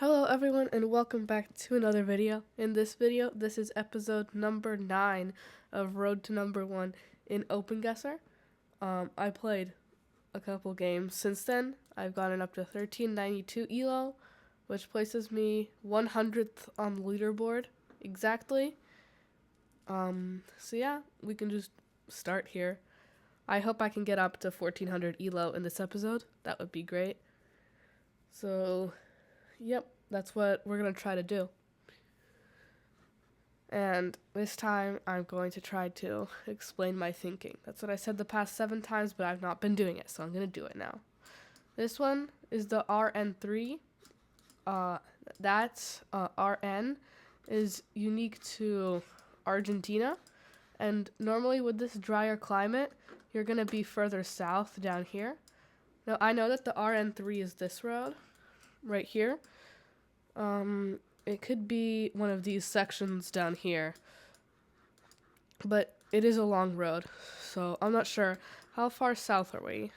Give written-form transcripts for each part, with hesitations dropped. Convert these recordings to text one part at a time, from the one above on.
Hello everyone and welcome back to another video. In this video, this is episode number 9 of Road to Number 1 in Openguessr. I played a couple games since then. I've gotten up to 1392 elo, which places me 100th on the leaderboard exactly. So yeah, we can just start here. I hope I can get up to 1400 elo in this episode. That would be great. So yep, that's what we're going to try to do. And this time, I'm going to try to explain my thinking. That's what I said the past 7 times, but I've not been doing it, so I'm going to do it now. This one is the RN3. RN is unique to Argentina. And normally with this drier climate, you're going to be further south down here. Now, I know that the RN3 is this road right here. It could be one of these sections down here, but it is a long road, so I'm not sure. How far south are we?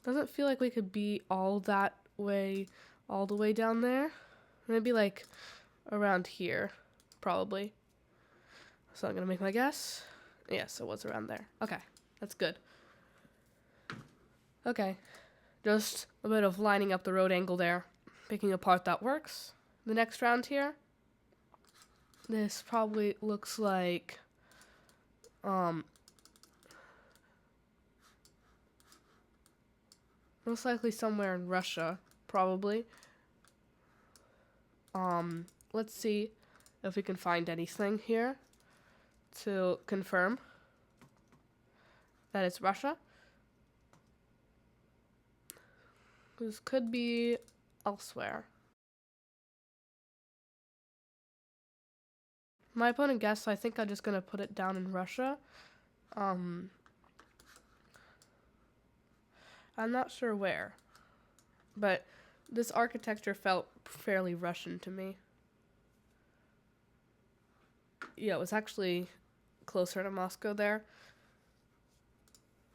Doesn't feel like we could be all the way down there. Maybe like around here, probably. So I'm gonna make my guess. Yes, it was around there. Okay, that's good. Okay, just a bit of lining up the road angle there. Picking a part that works. The next round here, this probably looks like most likely somewhere in Russia, probably. Let's see if we can find anything here to confirm that it's Russia. This could be elsewhere. My opponent guessed, so I think I'm just gonna put it down in Russia. I'm not sure where, but this architecture felt fairly Russian to me. Yeah, it was actually closer to Moscow there.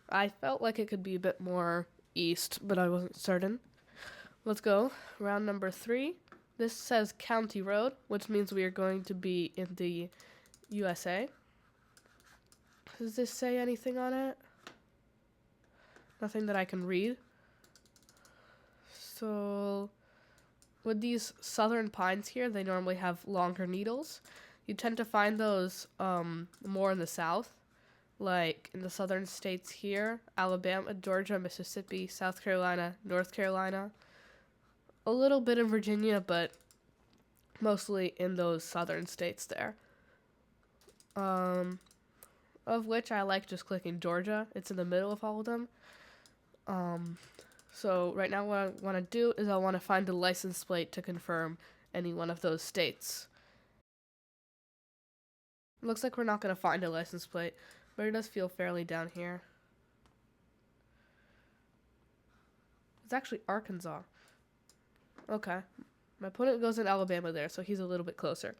I felt like it could be a bit more east, but I wasn't certain. Let's go. Round number 3. This says County Road, which means we are going to be in the USA. Does this say anything on it? Nothing that I can read. So, with these southern pines here, they normally have longer needles. You tend to find those more in the south, like in the southern states here, Alabama, Georgia, Mississippi, South Carolina, North Carolina. A little bit in Virginia, but mostly in those southern states there. Of which I like just clicking Georgia. It's in the middle of all of them. So right now what I want to do is I want to find the license plate to confirm any one of those states. Looks like we're not going to find a license plate, but it does feel fairly down here. It's actually Arkansas. Okay. My opponent goes in Alabama there, so he's a little bit closer.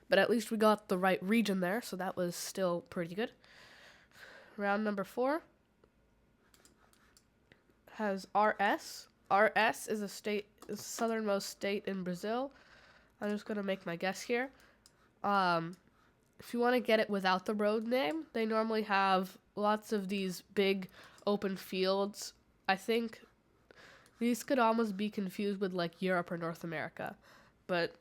But at least we got the right region there, so that was still pretty good. Round number 4 has RS. RS is is the southernmost state in Brazil. I'm just going to make my guess here. If you want to get it without the road name, they normally have lots of these big open fields. I think these could almost be confused with like Europe or North America, but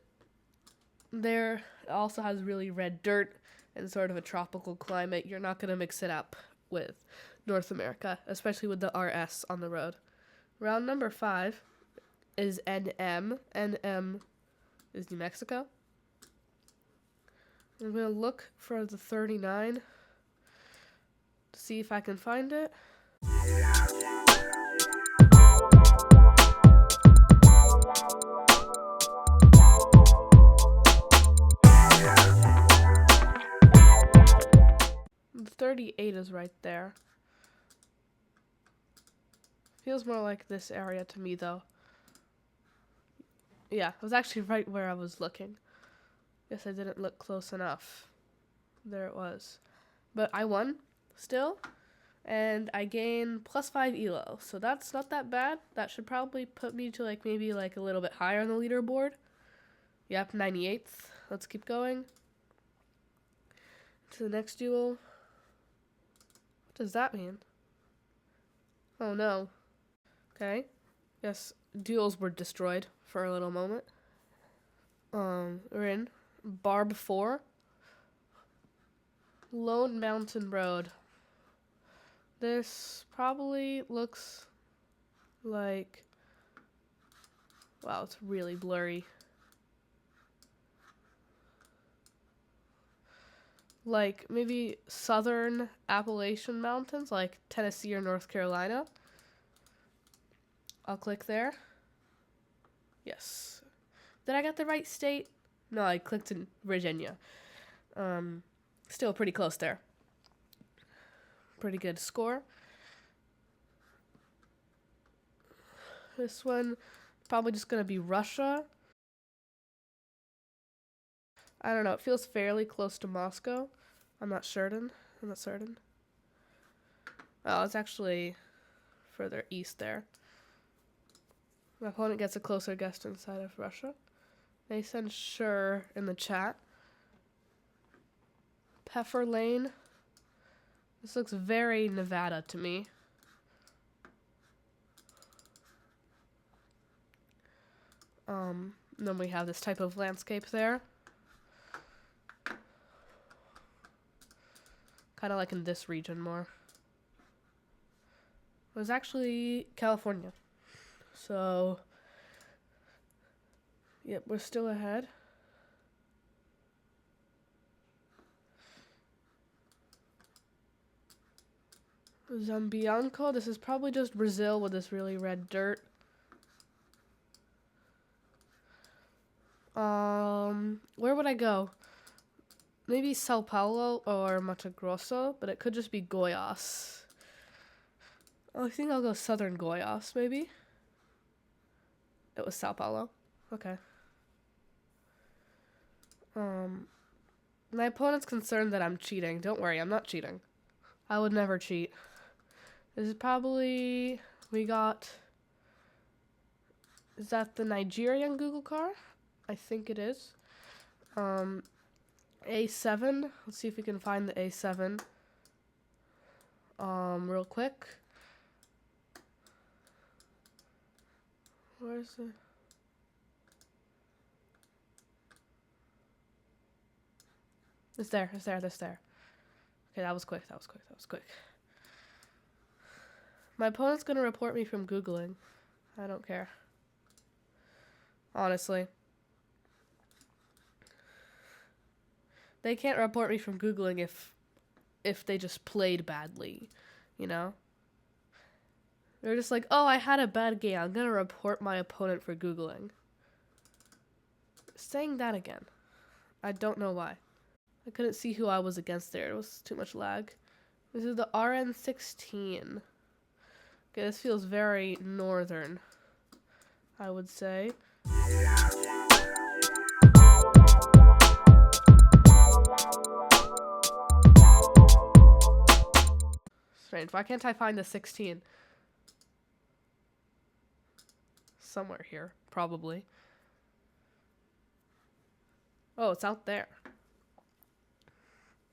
there also has really red dirt and sort of a tropical climate. You're not going to mix it up with North America, especially with the RS on the road. Round number 5 is NM. NM is New Mexico. I'm going to look for the 39 to see if I can find it. The 38 is right there. Feels more like this area to me, though. Yeah, it was actually right where I was looking. Guess I didn't look close enough. There it was. But I won, still. And I gain +5 elo, so that's not that bad. That should probably put me to like maybe like a little bit higher on the leaderboard. Yep, 98th. Let's keep going. To the next duel. What does that mean? Oh no. Okay. Yes, duels were destroyed for a little moment. We're in Barb 4. Lone Mountain Road. This probably looks like... Wow, it's really blurry. Like maybe southern Appalachian Mountains, like Tennessee or North Carolina. I'll click there. Yes. Did I get the right state? No, I clicked in Virginia. Still pretty close there. Pretty good score. This one, probably just gonna be Russia. I don't know, it feels fairly close to Moscow. I'm not certain. Oh, it's actually further east there. My opponent gets a closer guess inside of Russia. They send sure in the chat. Peffer Lane. This looks very Nevada to me. Then we have this type of landscape there. Kind of like in this region more. It was actually California. So, yep, we're still ahead. Zambianco, this is probably just Brazil with this really red dirt. Where would I go? Maybe Sao Paulo or Mato Grosso, but it could just be Goiás. I think I'll go southern Goiás, maybe. It was Sao Paulo. Okay. My opponent's concerned that I'm cheating. Don't worry, I'm not cheating. I would never cheat. This is probably... Is that the Nigerian Google car? I think it is. A7. Let's see if we can find the A7. Real quick. Where's the... It's there. Okay, that was quick. My opponent's gonna report me from Googling. I don't care. Honestly. They can't report me from Googling if they just played badly, you know? They're just like, oh, I had a bad game. I'm gonna report my opponent for Googling. Saying that again. I don't know why. I couldn't see who I was against there. It was too much lag. This is the RN16. Okay, this feels very northern, I would say. Strange. Why can't I find the 16? Somewhere here, probably. Oh, it's out there.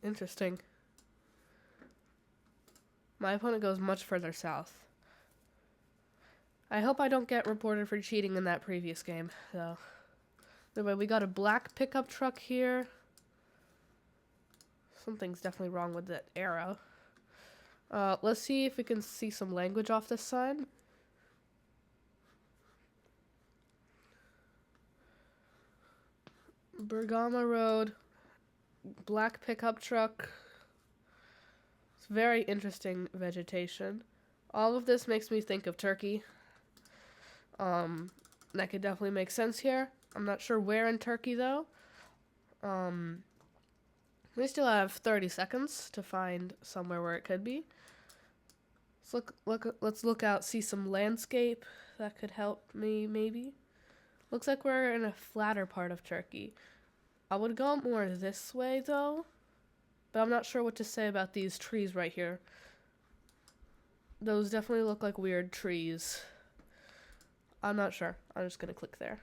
Interesting. My opponent goes much further south. I hope I don't get reported for cheating in that previous game, though. Anyway, we got a black pickup truck here. Something's definitely wrong with that arrow. Let's see if we can see some language off this sign. Bergama Road, black pickup truck. It's very interesting vegetation. All of this makes me think of Turkey. That could definitely make sense here. I'm not sure where in Turkey though. We still have 30 seconds to find somewhere where it could be. Let's look out, see some landscape that could help me maybe. Looks like we're in a flatter part of Turkey. I would go more this way though, but I'm not sure what to say about these trees right here. those definitely look like weird trees. I'm not sure. I'm just gonna click there.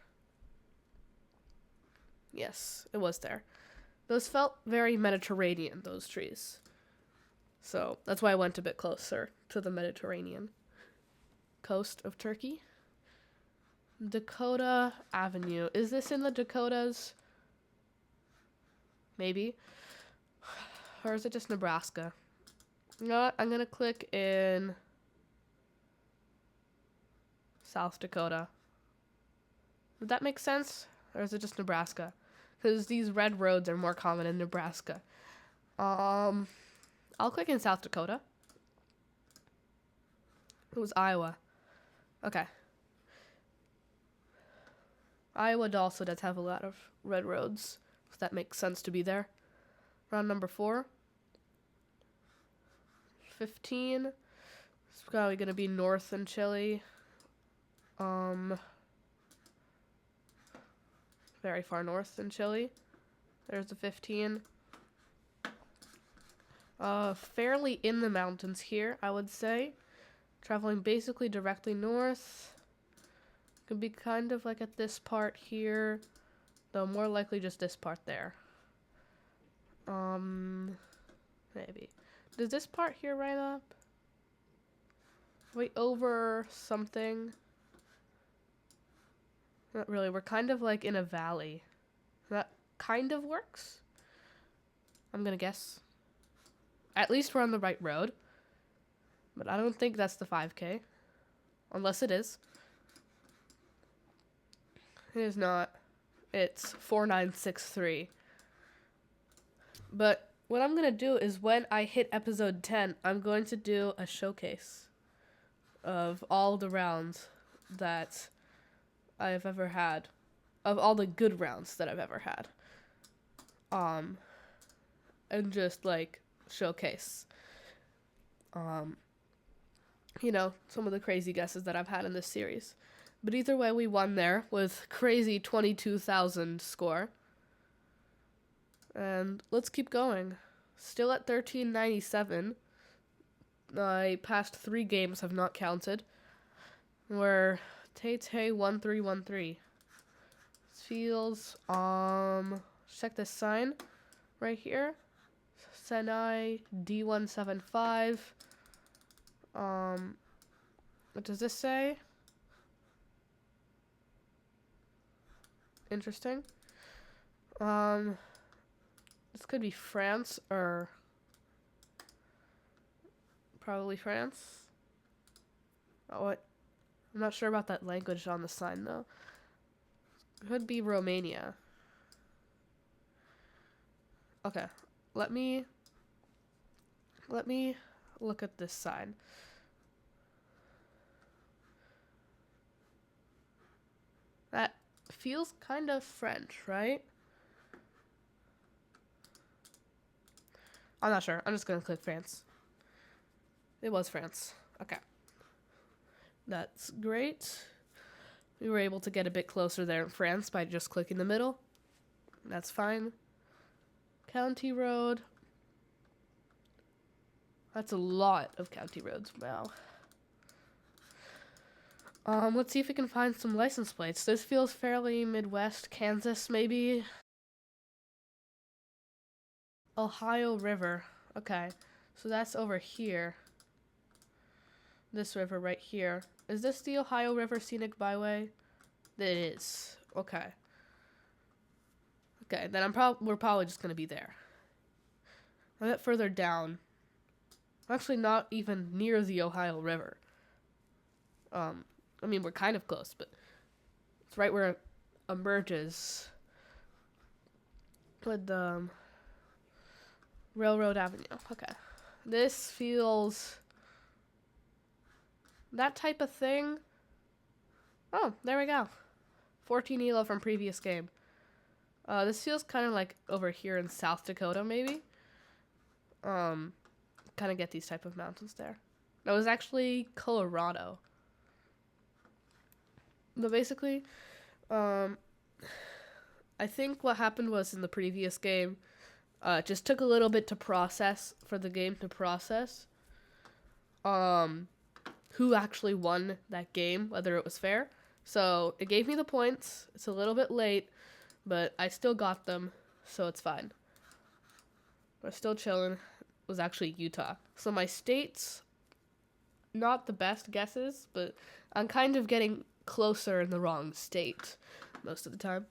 Yes, it was there. Those felt very Mediterranean, those trees. So that's why I went a bit closer to the Mediterranean coast of Turkey. Dakota Avenue. Is this in the Dakotas? Maybe. Or is it just Nebraska? You know what? I'm going to click in South Dakota. Would that make sense? Or is it just Nebraska? Because these red roads are more common in Nebraska. I'll click in South Dakota. It was Iowa. Okay. Iowa also does have a lot of red roads, so that makes sense to be there. Round number 4. 15. It's probably going to be north in Chile. Very far north in Chile. There's the 15. Fairly in the mountains here, I would say. Traveling basically directly north. Could be kind of like at this part here, though more likely just this part there. Maybe. Does this part here line up? Wait, over something? Not really. We're kind of like in a valley. That kind of works? I'm gonna guess. At least we're on the right road. But I don't think that's the 5K. Unless it is. It is not. It's 4963. But what I'm going to do is when I hit episode 10, I'm going to do a showcase of all the rounds that I've ever had. Of all the good rounds that I've ever had. And just, like, showcase. You know, some of the crazy guesses that I've had in this series. But either way, we won there with crazy 22,000 score. And let's keep going. Still at 1397. My past 3 games have not counted. We're Tay 1313. This feels, check this sign right here. Senai D175. What does this say? Interesting. This could be France or probably France. Oh, what? I'm not sure about that language on the sign though. Could be Romania. Okay, let me look at this sign. That feels kind of French, right? I'm not sure. I'm just gonna click France. It was France. Okay. That's great. We were able to get a bit closer there in France by just clicking the middle. That's fine. County road. That's a lot of county roads. Wow. Let's see if we can find some license plates. This feels fairly Midwest, Kansas maybe. Ohio River. Okay, so that's over here. This river right here. Is this the Ohio River Scenic Byway? It is. Okay. Okay, then we're probably just gonna be there. A bit further down. Actually, not even near the Ohio River. I mean, we're kind of close, but it's right where it emerges with the Railroad Avenue. Okay. This feels that type of thing. Oh, there we go. 14 elo from previous game. This feels kind of like over here in South Dakota, maybe. Kind of get these type of mountains there. That was actually Colorado. But basically, I think what happened was in the previous game, it just took a little bit to process, for the game to process. who actually won that game, whether it was fair. So it gave me the points. It's a little bit late, but I still got them, so it's fine. We're still chilling. It was actually Utah. So my states, not the best guesses, but I'm kind of getting closer in the wrong state most of the time.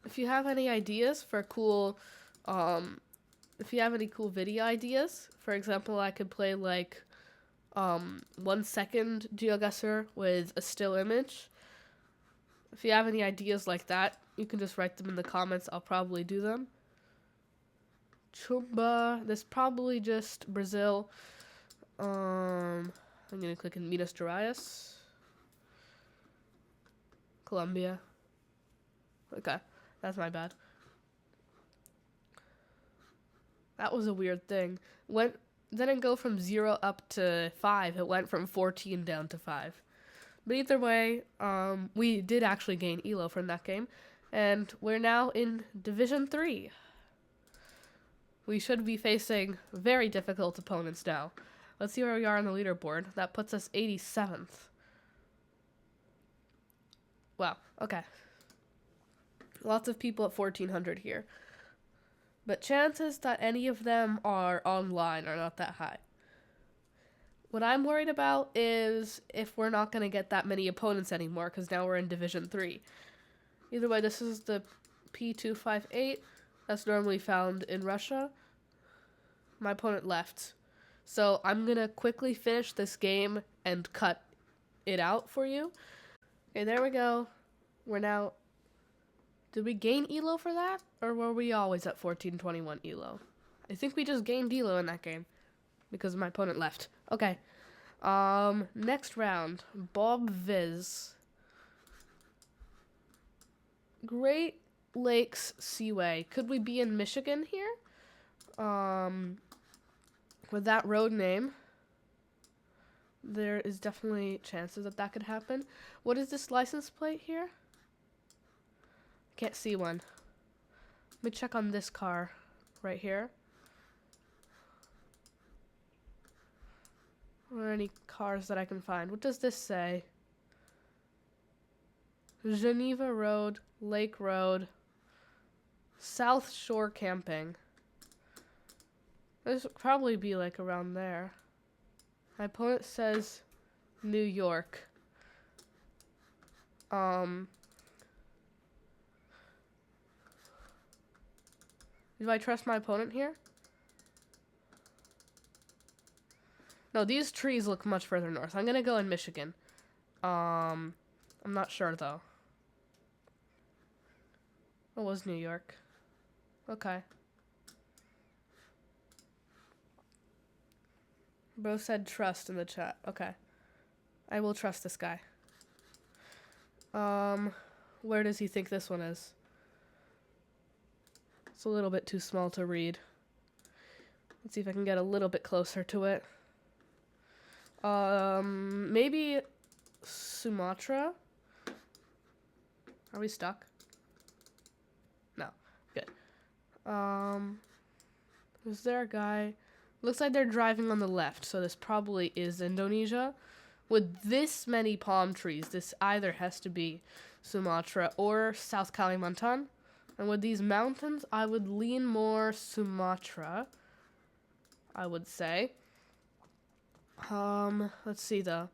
If you have any ideas for cool, if you have any cool video ideas, for example, I could play like 1 second GeoGuessr with a still image. If you have any ideas like that, you can just write them in the comments. I'll probably do them. Chumba, that's probably just Brazil. I'm gonna click in Minas Gerais. Colombia. Okay, that's my bad. That was a weird thing. Didn't go from 0 up to 5. It went from 14 down to 5. But either way, we did actually gain ELO from that game. And we're now in Division 3. We should be facing very difficult opponents now. Let's see where we are on the leaderboard. That puts us 87th. Wow, okay. Lots of people at 1400 here. But chances that any of them are online are not that high. What I'm worried about is if we're not going to get that many opponents anymore, because now we're in Division 3. Either way, this is the P258 that's normally found in Russia. My opponent left. So I'm going to quickly finish this game and cut it out for you. Okay, there we go. We're now... Did we gain ELO for that? Or were we always at 1421 ELO? I think we just gained ELO in that game. Because my opponent left. Okay. Next round. Bob Viz. Great Lakes Seaway. Could we be in Michigan here? With that road name, there is definitely chances that that could happen. What is this license plate here? Can't see one. Let me check on this car right here. Or any cars that I can find. What does this say? Geneva Road, Lake Road, South Shore Camping. This would probably be like around there. My opponent says New York. Do I trust my opponent here? No, these trees look much further north. I'm gonna go in Michigan. I'm not sure though. It was New York. Okay. Bro said trust in the chat. Okay. I will trust this guy. Where does he think this one is? It's a little bit too small to read. Let's see if I can get a little bit closer to it. Maybe Sumatra? Are we stuck? No. Good. Is there a guy? Looks like they're driving on the left, so this probably is Indonesia. With this many palm trees, this either has to be Sumatra or South Kalimantan. And with these mountains, I would lean more Sumatra, I would say. Let's see though.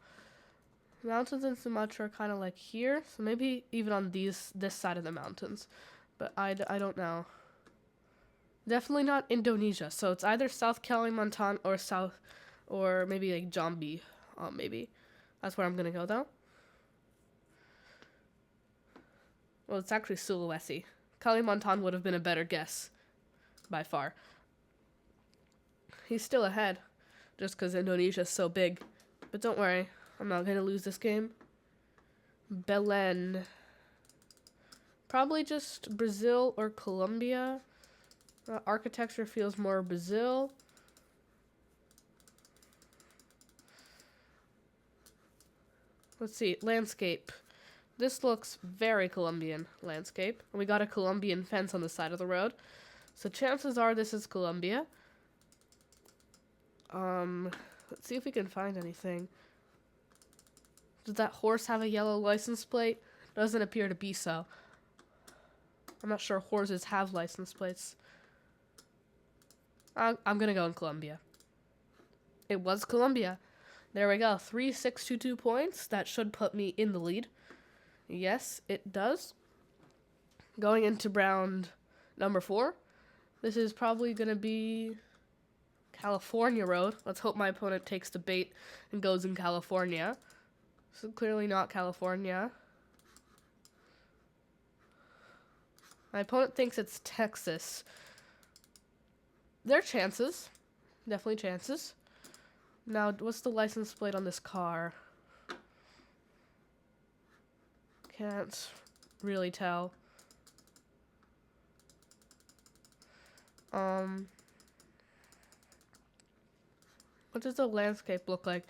Mountains in Sumatra are kind of like here, so maybe even on this side of the mountains. But I don't know. Definitely not Indonesia, so it's either South Kalimantan or maybe like Jambi, maybe. That's where I'm gonna go though. Well, it's actually Sulawesi. Kalimantan would have been a better guess, by far. He's still ahead, just because Indonesia's so big. But don't worry, I'm not gonna lose this game. Belen. Probably just Brazil or Colombia. Architecture feels more Brazil. Let's see, landscape. This looks very Colombian landscape. And we got a Colombian fence on the side of the road. So chances are this is Colombia. Let's see if we can find anything. Does that horse have a yellow license plate? Doesn't appear to be so. I'm not sure horses have license plates. I'm gonna go in Colombia. It was Colombia. There we go. 3,622 points. That should put me in the lead. Yes, it does. Going into round number 4. This is probably gonna be California Road. Let's hope my opponent takes the bait and goes in California. So clearly not California. My opponent thinks it's Texas. There are chances. Definitely chances. Now, what's the license plate on this car? Can't really tell. What does the landscape look like?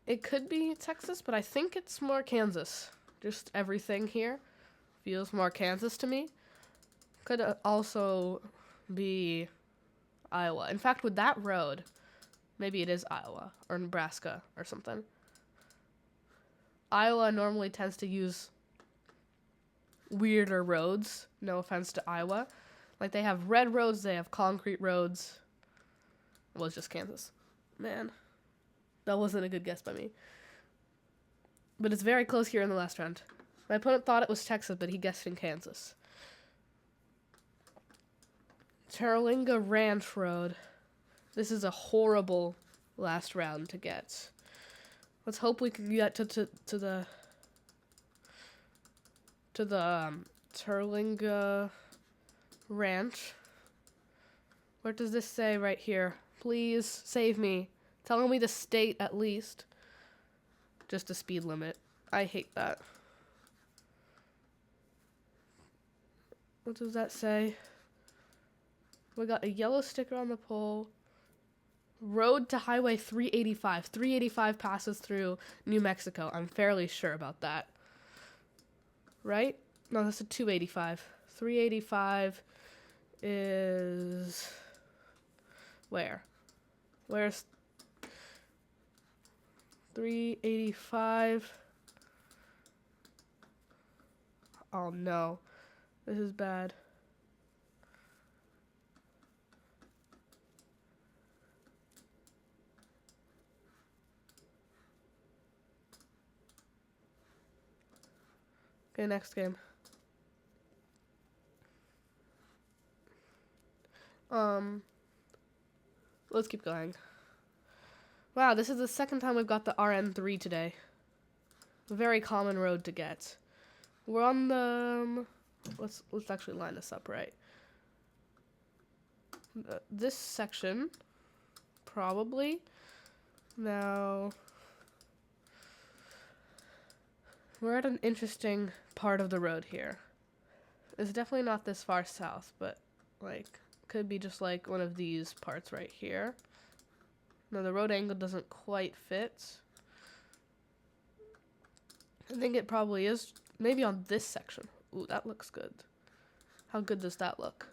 It could be Texas, but I think it's more Kansas. Just everything here feels more Kansas to me. Could also be Iowa. In fact, with that road, maybe it is Iowa or Nebraska or something. Iowa normally tends to use weirder roads. No offense to Iowa. Like, they have red roads, they have concrete roads. Well, it's just Kansas. Man, that wasn't a good guess by me. But it's very close here in the last round. My opponent thought it was Texas, but he guessed in Kansas. Terralinga Ranch Road. This is a horrible last round to get. Let's hope we can get to the Terralinga Ranch. What does this say right here? Please save me. Tell me the state at least. Just a speed limit. I hate that. What does that say? We got a yellow sticker on the pole. Road to Highway 385. 385 passes through New Mexico. I'm fairly sure about that. Right? No, that's a 285. 385 is... where? Where's 385? Oh no. This is bad. Okay, next game. Let's keep going. Wow, this is the second time we've got the RN3 today. Very common road to get. We're on the... Let's actually line this up right. This section, probably. Now, we're at an interesting part of the road here. It's definitely not this far south, but, like, could be just, like, one of these parts right here. No, the road angle doesn't quite fit. I think it probably is maybe on this section. Ooh, that looks good. How good does that look?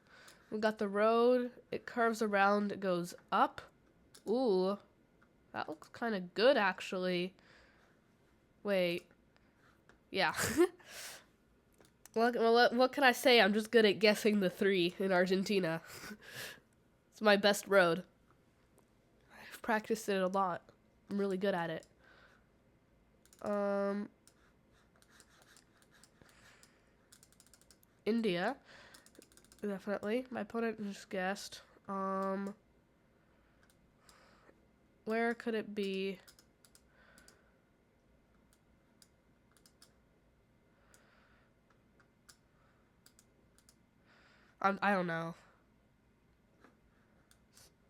We got the road. It curves around. It goes up. Ooh, that looks kind of good, actually. Wait. Yeah. What can I say? I'm just good at guessing the 3 in Argentina. It's my best road. I've practiced it a lot. I'm really good at it. India. Definitely. My opponent just guessed. Where could it be? I don't know.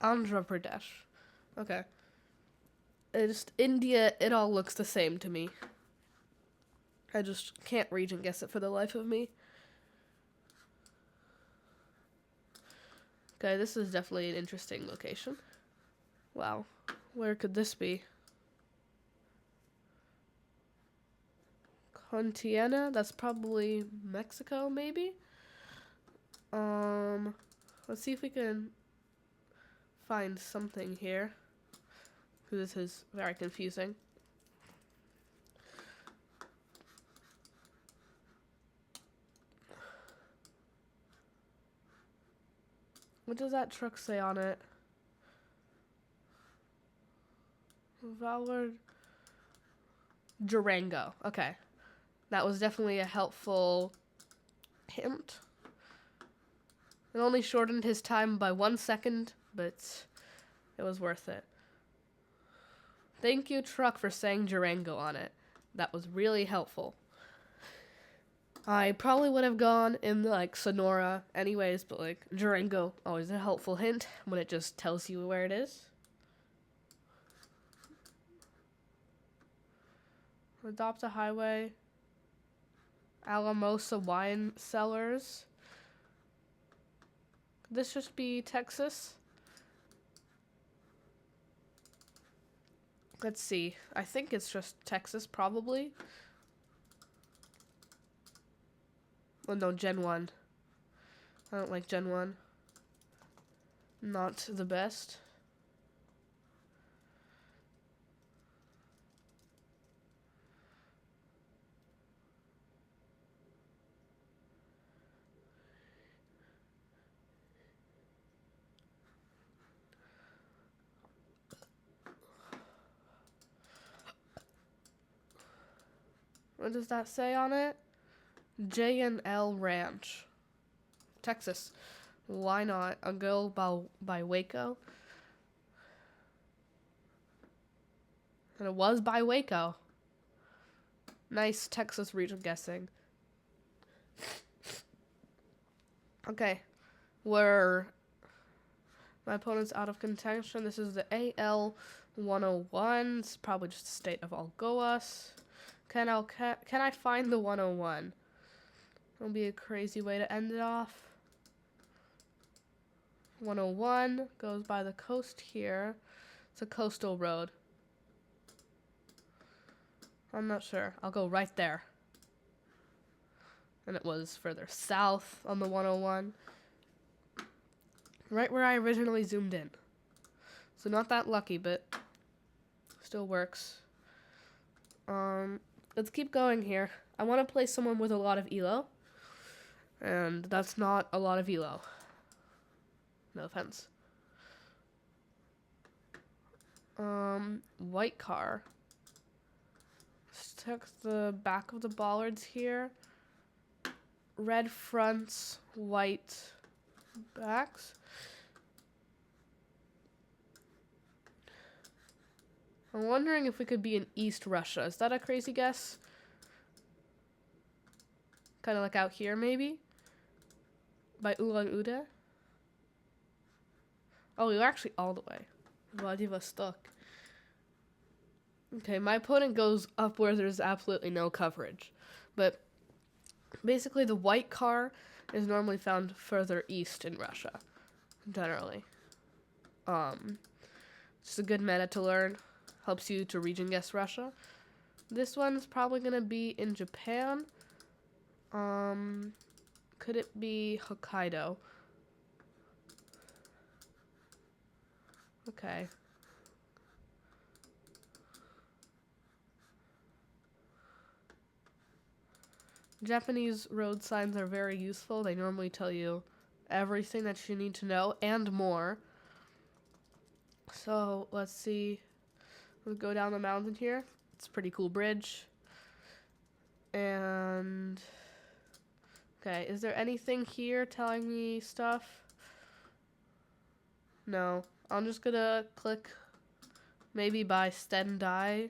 Andhra Pradesh. Okay. It's India, it all looks the same to me. I just can't region guess it for the life of me. Okay, this is definitely an interesting location. Wow. Where could this be? Contiana? That's probably Mexico, maybe? Let's see if we can find something here. This is very confusing. What does that truck say on it? Valor Durango. Okay. That was definitely a helpful hint. It only shortened his time by 1 second, but it was worth it. Thank you, truck, for saying Durango on it. That was really helpful. I probably would have gone in like Sonora anyways, but like Durango, always a helpful hint when it just tells you where it is. Adopt a highway. Alamosa wine cellars. Could this just be Texas? Let's see. I think it's just Texas, probably. Oh no, Gen 1. I don't like Gen 1. Not the best. What does that say on it? J&L Ranch. Texas. Why not? A girl by Waco. And it was by Waco. Nice Texas region guessing. Okay. My opponent's out of contention. This is the AL 101. It's probably just the state of Algoas. Can I find the 101? It'll be a crazy way to end it off. 101 goes by the coast here. It's a coastal road. I'm not sure. I'll go right there. And it was further south on the 101. Right where I originally zoomed in. So not that lucky, but still works. Let's keep going here. I want to play someone with a lot of elo. And that's not a lot of elo. No offense. White car. Let's check the back of the bollards here. Red fronts, white backs. I'm wondering if we could be in East Russia. Is that a crazy guess? Kind of like out here, maybe? By Ulan-Ude? Oh, we were actually all the way. Vladivostok. Okay, my opponent goes up where there's absolutely no coverage. But basically the white car is normally found further east in Russia. Generally. It's a good meta to learn. Helps you to region guess Russia. This one's probably gonna be in Japan. Could it be Hokkaido? Okay. Japanese road signs are very useful. They normally tell you everything that you need to know and more. So, let's see. We'll go down the mountain here. It's a pretty cool bridge. And okay, is there anything here telling me stuff? No. I'm just gonna click maybe by Stendai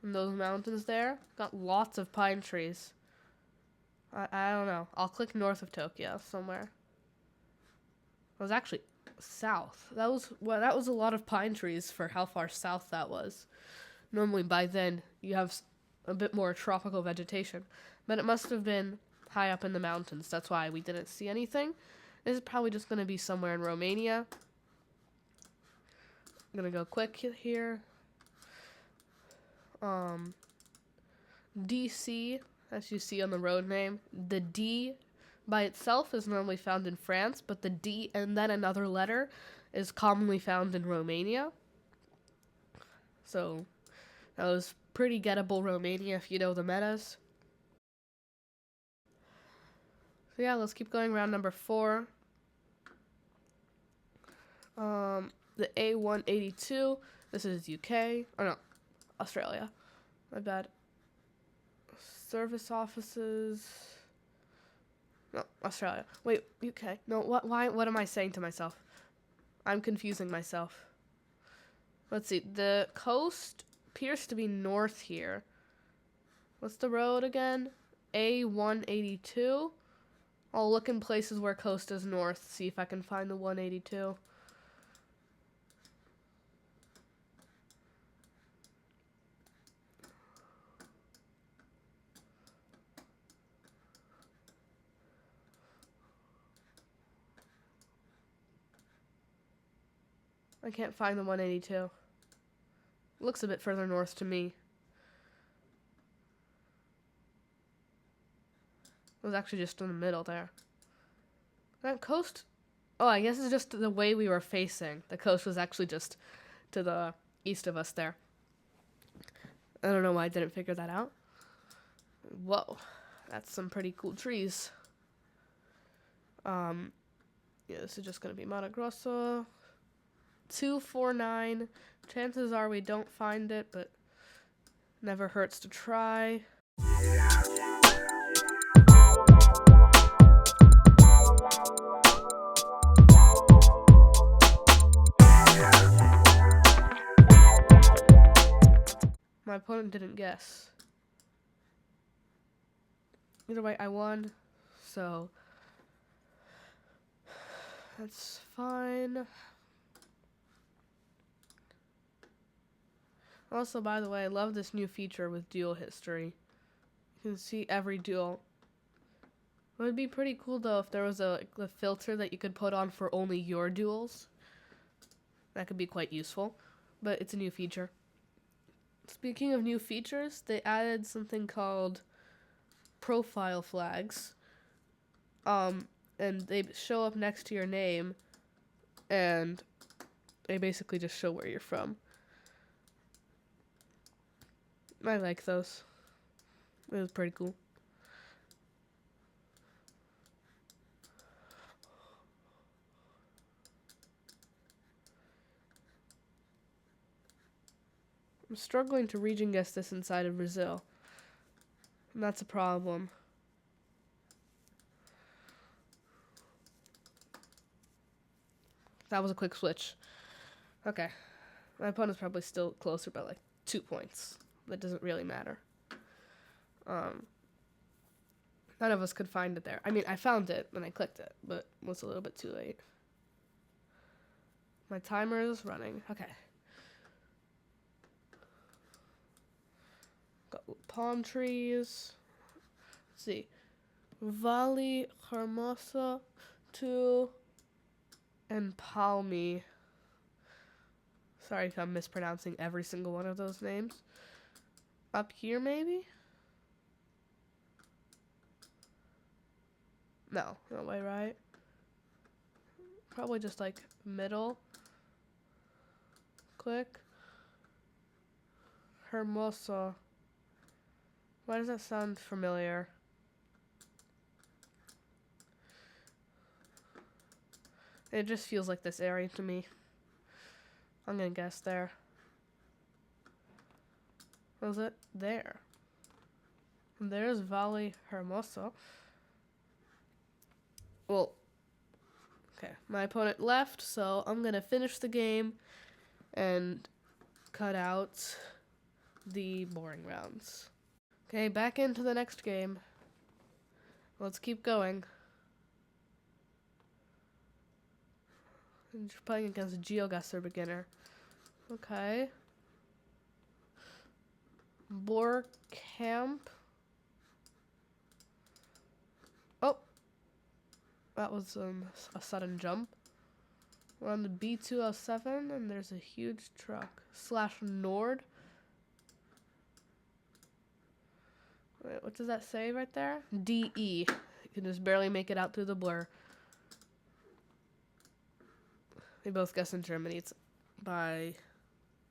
in those mountains there. Got lots of pine trees. I don't know. I'll click north of Tokyo somewhere. It was actually south. That was a lot of pine trees for how far south that was. Normally by then you have a bit more tropical vegetation, but it must have been high up in the mountains. That's why we didn't see anything. This is probably just going to be somewhere in Romania. I'm going to go quick here. DC, as you see on the road name, the D by itself is normally found in France, but the D and then another letter is commonly found in Romania. So that was pretty gettable Romania if you know the metas. So yeah, let's keep going. Round number 4. The A182. This is UK. Or no, Australia. My bad. Service offices. No, Australia. Wait, UK. No, what am I saying to myself? I'm confusing myself. Let's see. The coast appears to be north here. What's the road again? A182. I'll look in places where coast is north, see if I can find the 182. I can't find the 182. Looks a bit further north to me. It was actually just in the middle there. That coast... Oh, I guess it's just the way we were facing. The coast was actually just to the east of us there. I don't know why I didn't figure that out. Whoa. That's some pretty cool trees. Yeah, this is just going to be Mato Grosso. 249. Chances are we don't find it, but never hurts to try. My opponent didn't guess. Either way, I won, so that's fine. Also, by the way, I love this new feature with duel history. You can see every duel. It would be pretty cool, though, if there was a filter that you could put on for only your duels. That could be quite useful, but it's a new feature. Speaking of new features, they added something called profile flags. And they show up next to your name, and they basically just show where you're from. I like those. It was pretty cool. I'm struggling to region guess this inside of Brazil. And that's a problem. That was a quick switch. Okay. My opponent's probably still closer by like 2 points. That doesn't really matter. None of us could find it there. I mean, I found it when I clicked it, but it was a little bit too late. My timer is running. Okay. Got palm trees. Let's see. Vale Hermosa 2 and Palmy. Sorry if I'm mispronouncing every single one of those names. Up here, maybe? No way, right? Probably just like middle. Click. Hermosa. Why does that sound familiar? It just feels like this area to me. I'm gonna guess there. Was it? There. And there's Vale Hermosa. Well, okay. My opponent left, so I'm gonna finish the game and cut out the boring rounds. Okay, back into the next game. Let's keep going. I'm just playing against a Openguessr beginner. Okay. Boar Camp. Oh. That was a sudden jump. We're on the B207 and there's a huge truck. /Nord. Wait, what does that say right there? DE. You can just barely make it out through the blur. We both guess in Germany. It's by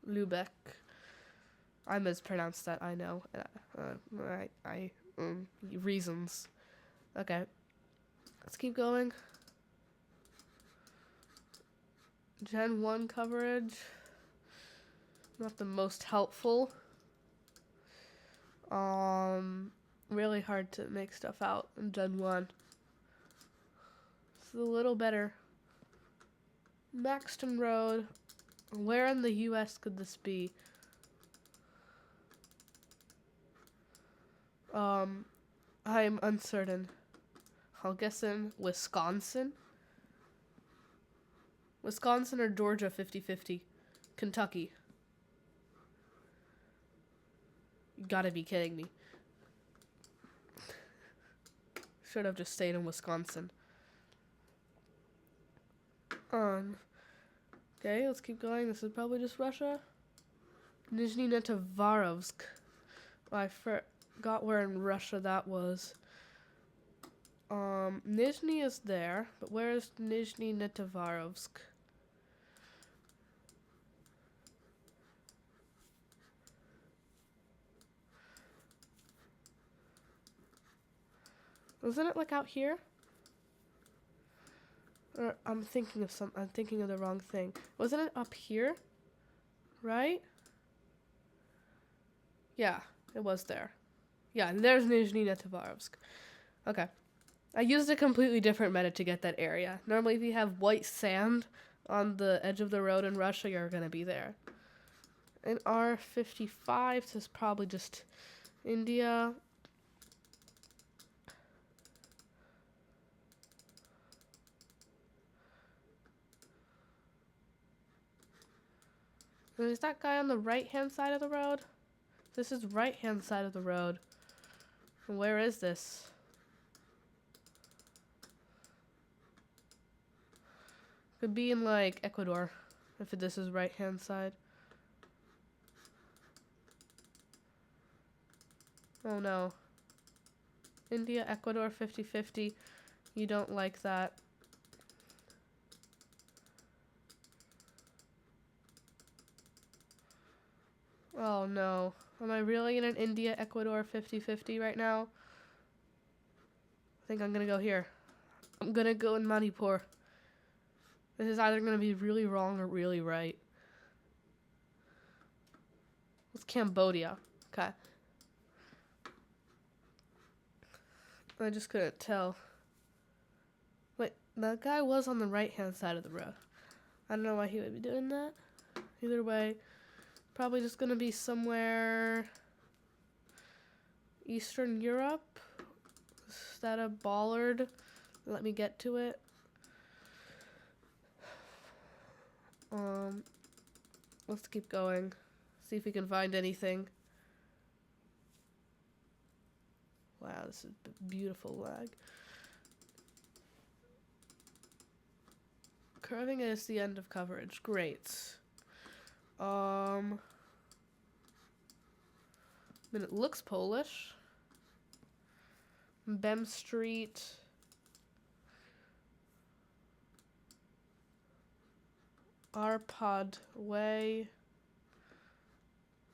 Lübeck. I mispronounced that, I know. Reasons. Okay. Let's keep going. Gen 1 coverage. Not the most helpful. Really hard to make stuff out in Gen 1. It's a little better. Maxton Road. Where in the US could this be? I'm uncertain. I'll guess in Wisconsin. Wisconsin or Georgia 50-50. Kentucky. You gotta be kidding me. Should have just stayed in Wisconsin. Okay, let's keep going. This is probably just Russia. Nizhny Novgorod. I forgot where in Russia that was. Nizhny is there, but where is Nizhny Novgorod? Wasn't it like out here? Or I'm thinking of the wrong thing. Wasn't it up here? Right? Yeah, it was there. Yeah, and there's Nizhny Novgorod. Okay. I used a completely different meta to get that area. Normally if you have white sand on the edge of the road in Russia, you're gonna be there. In R55, this is probably just India. Is that guy on the right-hand side of the road? This is right-hand side of the road. Where is this? Could be in, like, Ecuador, if this is right-hand side. Oh, no. India, Ecuador, 50-50. You don't like that. Oh, no. Am I really in an India, Ecuador, 50-50 right now? I think I'm gonna go here. I'm gonna go in Manipur. This is either gonna be really wrong or really right. It's Cambodia. Okay. I just couldn't tell. Wait, that guy was on the right-hand side of the road. I don't know why he would be doing that. Either way, probably just gonna be somewhere Eastern Europe. Is that a bollard? Let me get to it. Let's keep going. See if we can find anything. Wow, this is beautiful lag. Curving is the end of coverage. Great. I mean, it looks Polish. Bem Street. Arpad Way.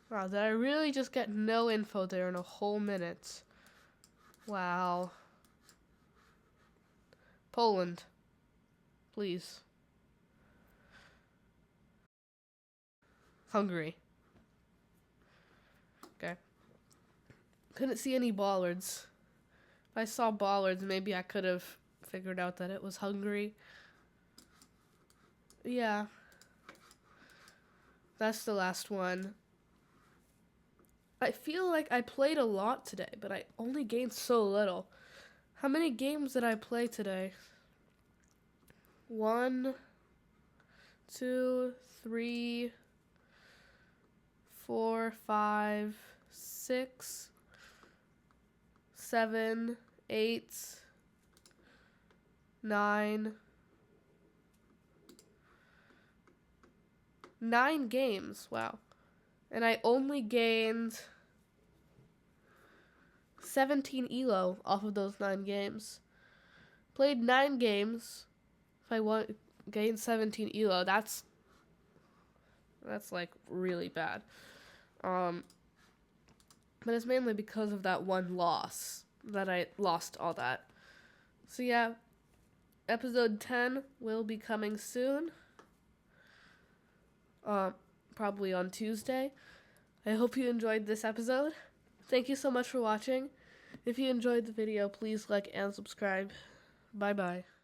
Wow, did I really just get no info there in a whole minute? Wow. Poland. Please. Hungary. Okay. Couldn't see any bollards. If I saw bollards, maybe I could have figured out that it was Hungary. Yeah. That's the last one. I feel like I played a lot today, but I only gained so little. How many games did I play today? 1, 2, 3, 4, 5, 6, 7, 8, 9. 9 games. Wow. And I only gained 17 elo off of those 9 games. Played 9 games. If I gained 17 elo, that's like really bad. But it's mainly because of that one loss that I lost all that. So yeah, episode 10 will be coming soon. Probably on Tuesday. I hope you enjoyed this episode. Thank you so much for watching. If you enjoyed the video, please like and subscribe. Bye-bye.